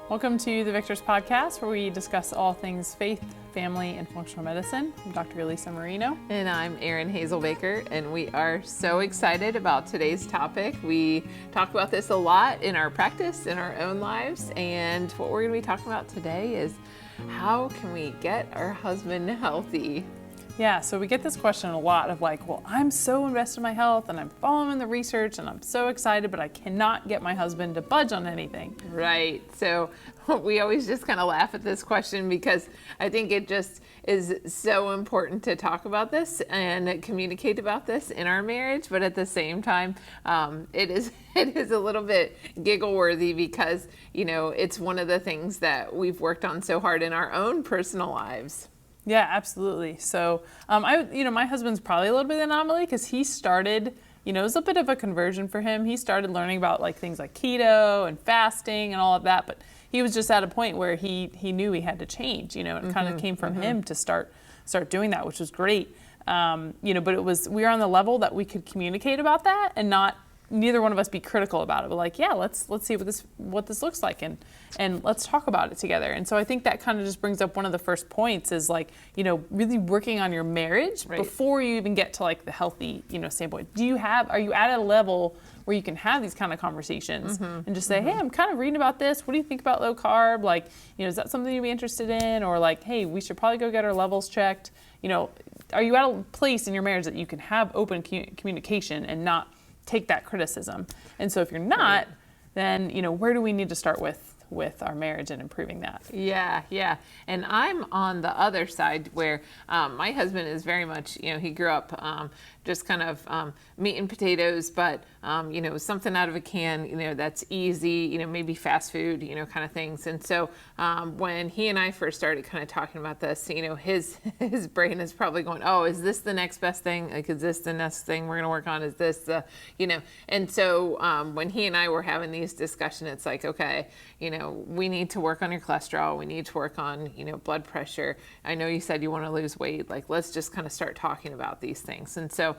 Welcome to the Victress podcast, where we discuss all things faith, family, and functional medicine. I'm Dr. Elisa Marino. And I'm Erin Hazelbaker, and we are so excited about today's topic. We talk about this a lot in our practice, in our own lives, and what we're going to be talking about today is how can we get our husband healthy? Yeah, so we get this question a lot of like, well, I'm so invested in my health and I'm following the research and I'm so excited, but I cannot get my husband to budge on anything. Right. So we always just kind of laugh at this question because I think it just is so important to talk about this and communicate about this in our marriage. But at the same time, it is a little bit giggle worthy because, it's one of the things that we've worked on so hard in our own personal lives. Yeah, absolutely. So, my husband's probably a little bit of an anomaly because he started, it was a bit of a conversion for him. He started learning about things like keto and fasting and all of that, but he was just at a point where he knew he had to change, it kind of came from him to start doing that, which was great. But we were on the level that we could communicate about that and neither one of us be critical about it, but let's see what this looks like and let's talk about it together. And so I think that kind of just brings up one of the first points is really working on your marriage before you even get to the healthy, standpoint. Are you at a level where you can have these kind of conversations and just say, hey, I'm kind of reading about this. What do you think about low carb? Is that something you'd be interested in? Or hey, we should probably go get our levels checked. Are you at a place in your marriage that you can have open communication and not take that criticism? And so if you're not, then where do we need to start with our marriage and improving that? Yeah. And I'm on the other side where my husband is very much, he grew up just kind of meat and potatoes, but something out of a can, that's easy, maybe fast food, kind of things. And so when he and I first started kind of talking about this, his brain is probably going, oh, is this the next best thing? Is this the next thing we're going to work on? Is this the, And so when he and I were having these discussions, it's like, okay, we need to work on your cholesterol. We need to work on, blood pressure. I know you said you want to lose weight. Let's just kind of start talking about these things. And so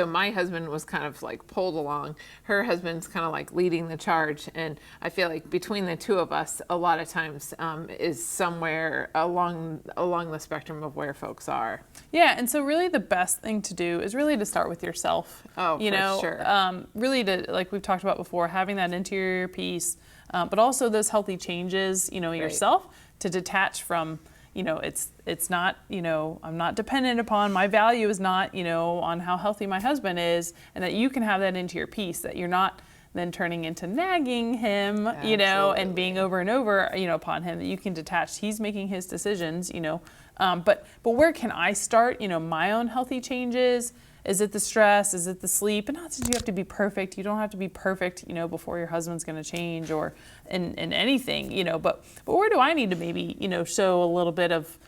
my husband was kind of pulled along. Her husband's kind of leading the charge. And I feel like between the two of us, a lot of times is somewhere along the spectrum of where folks are. Yeah. And so really the best thing to do is really to start with yourself. Oh, for sure. Really to, like we've talked about before, having that interior peace, but also those healthy changes, in yourself to detach from, it's not, I'm not dependent upon, my value is not, on how healthy my husband is, and that you can have that into your peace, that you're not then turning into nagging him, and being over and over, upon him, that you can detach. He's making his decisions, but where can I start, my own healthy changes? Is it the stress? Is it the sleep? And not that you have to be perfect. You don't have to be perfect, before your husband's going to change or in anything, but where do I need to maybe, show a little bit of,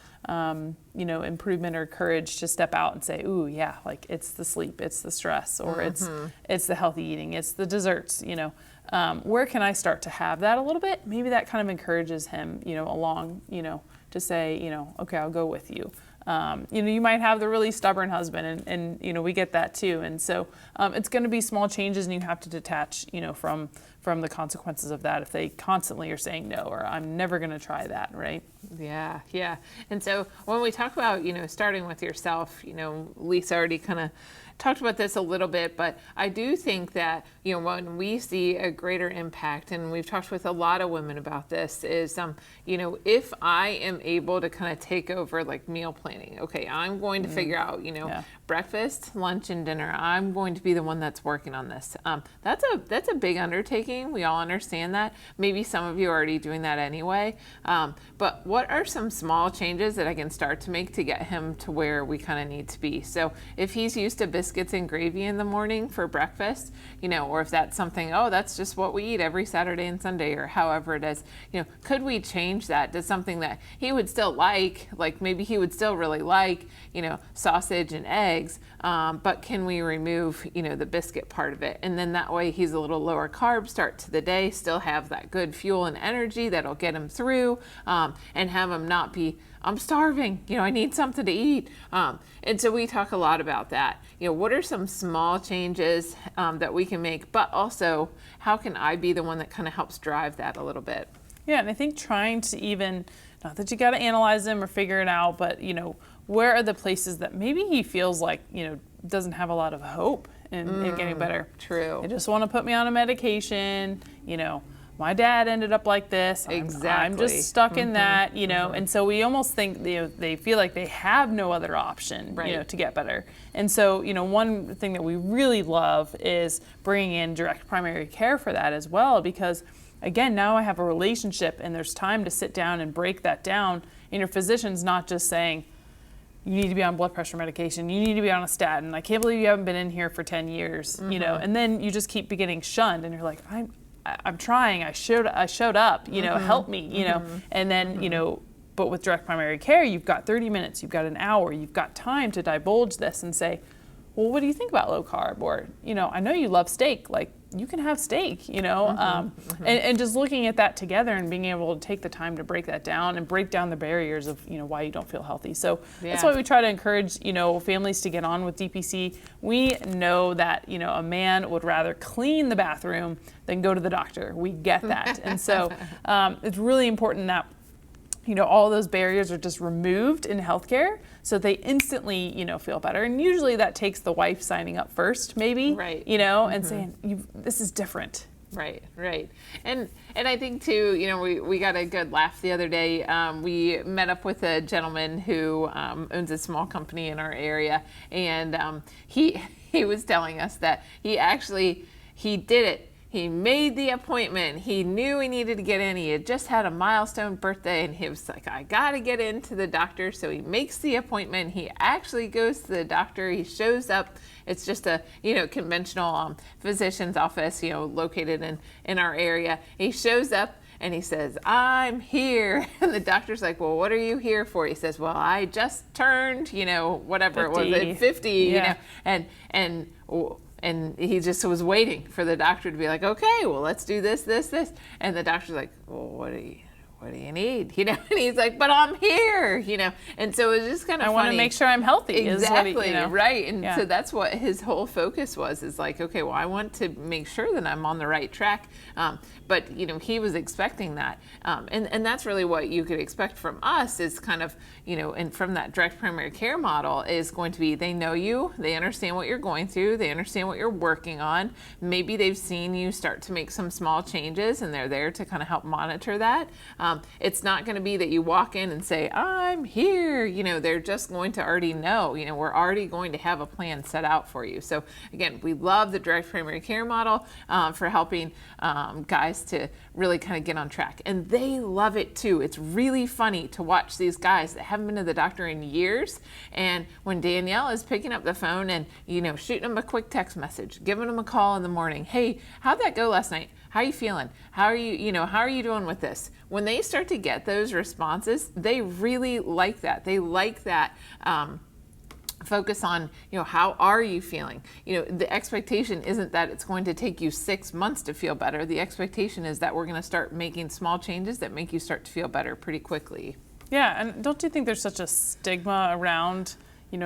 improvement or courage to step out and say, ooh, yeah, it's the sleep, it's the stress, or it's the healthy eating, it's the desserts, where can I start to have that a little bit? Maybe that kind of encourages him, along, to say, okay, I'll go with you. You might have the really stubborn husband and we get that too. And so it's going to be small changes and you have to detach, from the consequences of that if they constantly are saying no, or I'm never going to try that, right? Yeah. And so when we talk about, starting with yourself, Lisa already kind of talked about this a little bit, but I do think that, when we see a greater impact, and we've talked with a lot of women about this, is, if I am able to kind of take over meal planning, okay, I'm going to figure out, breakfast, lunch, and dinner. I'm going to be the one that's working on this. That's a big undertaking. We all understand that. Maybe some of you are already doing that anyway. But what are some small changes that I can start to make to get him to where we kind of need to be? So if he's used to biscuits and gravy in the morning for breakfast, or if that's something, that's just what we eat every Saturday and Sunday, or however it is, could we change that to something that he would still like maybe he would still really like, sausage and eggs, but can we remove, the biscuit part of it? And then that way he's a little lower carb start to the day, still have that good fuel and energy that'll get him through, and have him not be, I'm starving, I need something to eat. And so we talk a lot about that. What are some small changes that we can make, but also how can I be the one that kind of helps drive that a little bit? Yeah, and I think trying to even, not that you got to analyze them or figure it out, but, where are the places that maybe he feels like, doesn't have a lot of hope in getting better. True. They just want to put me on a medication, my dad ended up like this. Exactly. I'm just stuck in that, and so we almost think they feel like they have no other option, to get better. And so, one thing that we really love is bringing in direct primary care for that as well, because again, now I have a relationship and there's time to sit down and break that down. And your physician's not just saying, you need to be on blood pressure medication, you need to be on a statin. I can't believe you haven't been in here for 10 years, and then you just keep getting shunned and you're like, I'm trying, I showed up, help me, and then, but with direct primary care, you've got 30 minutes, you've got an hour, you've got time to divulge this and say, well, what do you think about low carb? Or, I know you love steak, like you can have steak, and just looking at that together and being able to take the time to break that down and break down the barriers of, why you don't feel healthy. So that's why we try to encourage, families to get on with DPC. We know that, a man would rather clean the bathroom than go to the doctor. We get that. And so it's really important that all those barriers are just removed in healthcare so they instantly, feel better. And usually that takes the wife signing up first, maybe, right. And saying, this is different. Right. And I think too, we got a good laugh the other day. We met up with a gentleman who owns a small company in our area, and he was telling us that he did it. He made the appointment. He knew he needed to get in. He had just had a milestone birthday, and he was like, I got to get into the doctor. So he makes the appointment. He actually goes to the doctor. He shows up. It's just a, conventional physician's office, located in our area. He shows up and he says, I'm here. And the doctor's like, well, what are you here for? He says, well, I just turned, whatever 50. It was, 50, and he just was waiting for the doctor to be like, okay, well, let's do this. And the doctor's like, well, what do you need? And he's like, but I'm here, And so it was just kind of funny. I want to make sure I'm healthy. Exactly, right. And so that's what his whole focus was, is like, okay, well, I want to make sure that I'm on the right track. But, he was expecting that. And that's really what you could expect from us, is kind of, and from that direct primary care model is going to be, they know you, they understand what you're going through, they understand what you're working on. Maybe they've seen you start to make some small changes and they're there to kind of help monitor that. It's not going to be that you walk in and say, I'm here. They're just going to already know, we're already going to have a plan set out for you. So again, we love the direct primary care model for helping guys to really kind of get on track. And they love it too. It's really funny to watch these guys that haven't been to the doctor in years. And when Danielle is picking up the phone and, shooting them a quick text message, giving them a call in the morning, hey, how'd that go last night? How are you feeling? How are you doing with this? When they start to get those responses, they really like that. They like that focus on, how are you feeling? The expectation isn't that it's going to take you 6 months to feel better. The expectation is that we're going to start making small changes that make you start to feel better pretty quickly. Yeah, and don't you think there's such a stigma around,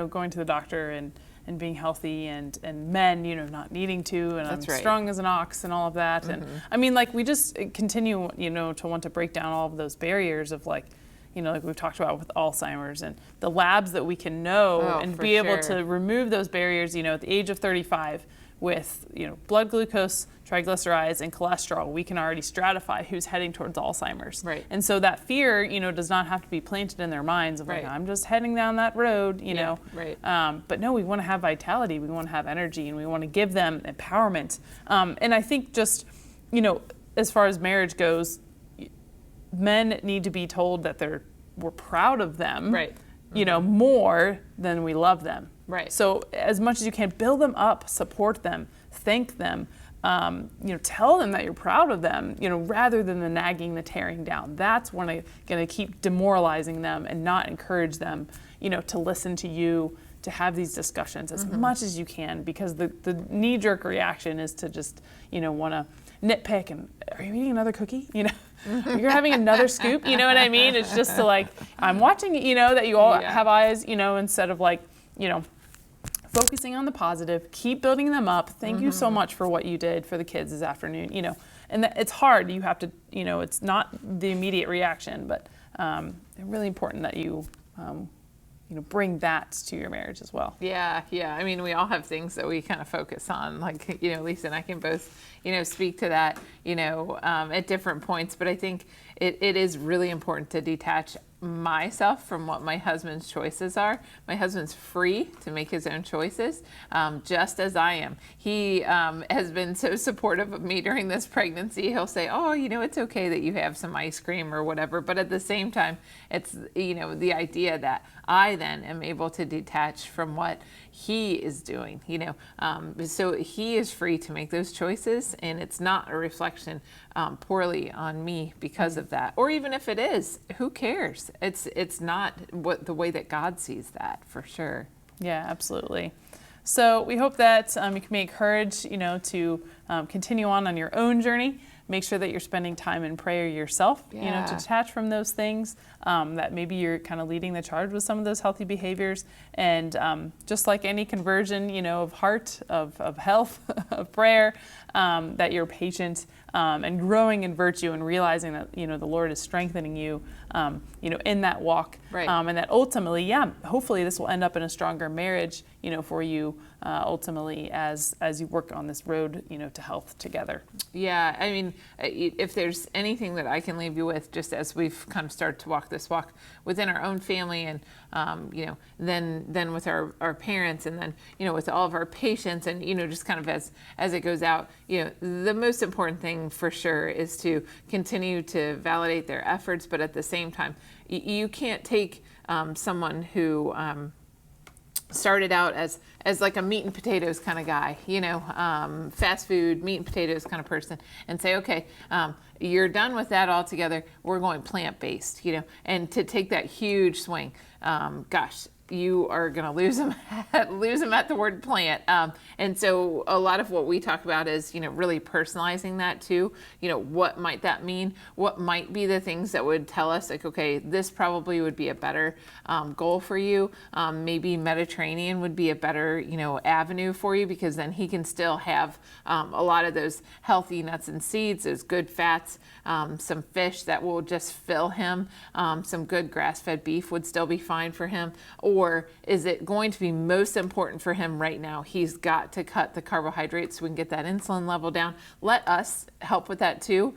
going to the doctor and being healthy and men, not needing to, and That's I'm right. strong as an ox and all of that. And I mean, like, we just continue, to want to break down all of those barriers of like we've talked about with Alzheimer's, and the labs that we can know and be able to remove those barriers, at the age of 35 with, blood glucose, triglycerides, and cholesterol, we can already stratify who's heading towards Alzheimer's. Right. And so that fear, does not have to be planted in their minds of like, I'm just heading down that road, know. Right. But no, we want to have vitality, we want to have energy, and we want to give them empowerment. And I think just, as far as marriage goes, men need to be told that we're proud of them, right. More than we love them. Right. So as much as you can, build them up, support them, thank them, tell them that you're proud of them, rather than the nagging, the tearing down. That's when I'm going to keep demoralizing them and not encourage them, to listen to you, to have these discussions as much as you can, because the knee-jerk reaction is to just, want to nitpick and, are you eating another cookie? You're having another scoop, you know what I mean? It's just to like, I'm watching, that you all have eyes, instead of like, focusing on the positive, keep building them up. Thank you so much for what you did for the kids this afternoon, and it's hard. You have to, it's not the immediate reaction, but it's really important that you bring that to your marriage as well. Yeah. I mean, we all have things that we kind of focus on, like, Lisa and I can both, speak to that, at different points. But I think it is really important to detach myself from what my husband's choices are. My husband's free to make his own choices, just as I am. He has been so supportive of me during this pregnancy. He'll say, oh, it's okay that you have some ice cream or whatever. But at the same time, it's, the idea that I then am able to detach from what he is doing, so he is free to make those choices, and it's not a reflection poorly on me because of that. Or even if it is, who cares? It's not the way that God sees that, for sure. Yeah, absolutely. So we hope that you can be encouraged, to continue on your own journey. Make sure that you're spending time in prayer yourself, to detach from those things, that maybe you're kind of leading the charge with some of those healthy behaviors. And just like any conversion, of heart, of health, of prayer, that you're patient and growing in virtue and realizing that, the Lord is strengthening you, in that walk. Right. And that ultimately, hopefully this will end up in a stronger marriage, for you ultimately as you work on this road, to health together. Yeah, I mean, if there's anything that I can leave you with, just as we've kind of started to walk this walk within our own family, and then with our parents, and then with all of our patients, and just kind of as it goes out, the most important thing for sure is to continue to validate their efforts, but at the same time, you can't take someone who started out as like a meat and potatoes kind of guy, fast food, meat and potatoes kind of person, and say, okay, you're done with that altogether. We're going plant-based, and to take that huge swing, gosh, you are going to lose them at the word plant. And so a lot of what we talk about is, really personalizing that too. What might that mean? What might be the things that would tell us, like, okay, this probably would be a better goal for you. Maybe Mediterranean would be a better, avenue for you, because then he can still have a lot of those healthy nuts and seeds, those good fats, some fish that will just fill him. Some good grass-fed beef would still be fine for him. Or is it going to be most important for him right now? He's got to cut the carbohydrates so we can get that insulin level down. Let us help with that too,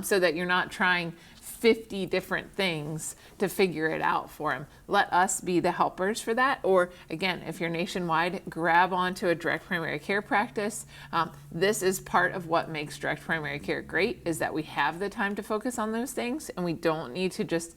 so that you're not trying 50 different things to figure it out for him. Let us be the helpers for that. Or again, if you're nationwide, grab onto a direct primary care practice. This is part of what makes direct primary care great, is that we have the time to focus on those things, and we don't need to just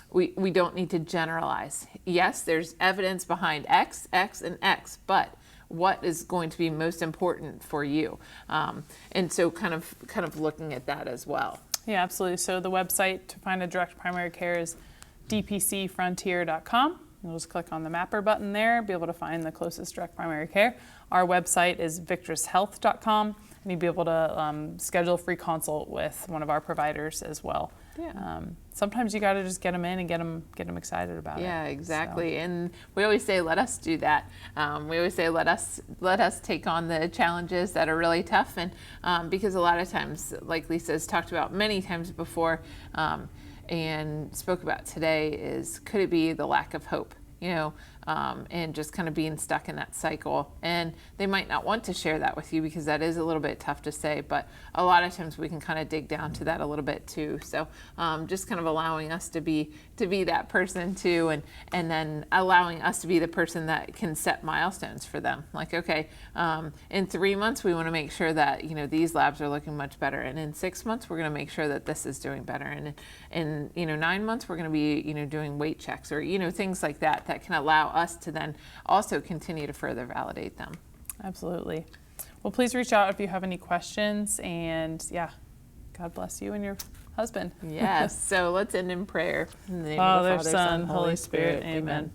we don't need to generalize. Yes, there's evidence behind X, X, and X, but what is going to be most important for you? And so kind of looking at that as well. Yeah, absolutely. So the website to find a direct primary care is dpcfrontier.com. You'll just click on the mapper button there, be able to find the closest direct primary care. Our website is victresshealth.com, and you'll be able to schedule a free consult with one of our providers as well. Yeah. Sometimes you got to just get them in and get them excited about it. Yeah, exactly. So. And we always say, let us do that. We always say, let us take on the challenges that are really tough. And because a lot of times, like Lisa's talked about many times before, and spoke about today, is could it be the lack of hope? And just kind of being stuck in that cycle. And they might not want to share that with you, because that is a little bit tough to say, but a lot of times we can kind of dig down to that a little bit too. So just kind of allowing us to be that person too, and then allowing us to be the person that can set milestones for them. Like, okay, in 3 months we want to make sure that these labs are looking much better, and in 6 months we're going to make sure that this is doing better, and in 9 months we're going to be doing weight checks, or things like that can allow us to then also continue to further validate them. Absolutely. Well, please reach out if you have any questions, and God bless you and your husband. Yes. So let's end in prayer. In the name Father, of the Father, Son, Holy Spirit. Amen.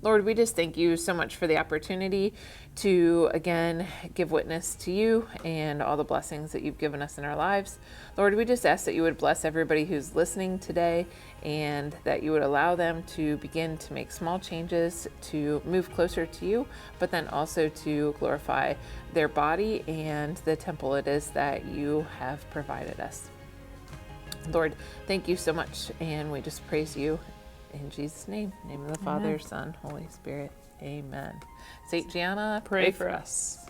Lord, we just thank you so much for the opportunity to, again, give witness to you and all the blessings that you've given us in our lives. Lord, we just ask that you would bless everybody who's listening today and that you would allow them to begin to make small changes to move closer to you, but then also to glorify their body and the temple it is that you have provided us. Lord, thank you so much, and we just praise you in Jesus' name. In the name of the Father, Son, Holy Spirit. Amen. Saint Gianna, Pray for us.